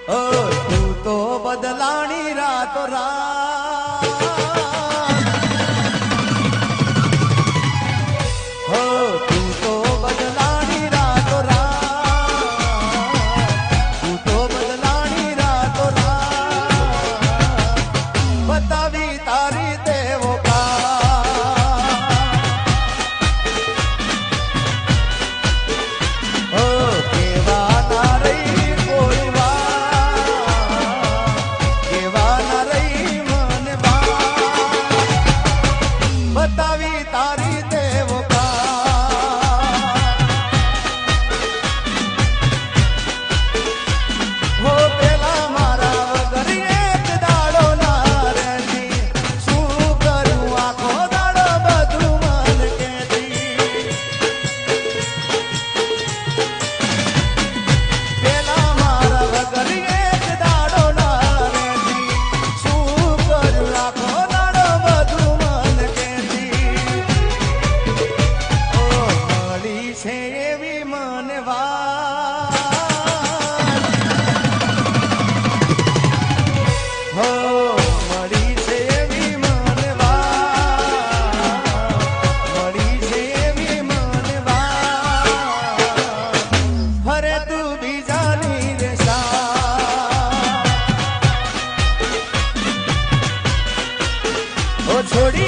ओ तू तो बदलानी रातो रात हो तू तो बदलानी रातो रात तू तो बदलानी रातो रात बतावी तारी देवो का हो केवा ना रही कोई केवा ना रही मन बतावी तारी देवो का हो पेला मारा वगर एक दाड़ो ना रहती शू करूं आखो दाड़ो बधु मन कहती पेला मारा वगर एक दाड़ो ना रहती शू करूं आखो दाड़ो बधु मन कहती ओ मળી છે એવી મનવાત हो मળી છે એવી મનવાત મળી છે એવી મનવાત હરે તું બીજાની રે સાથ ओ छोड़ी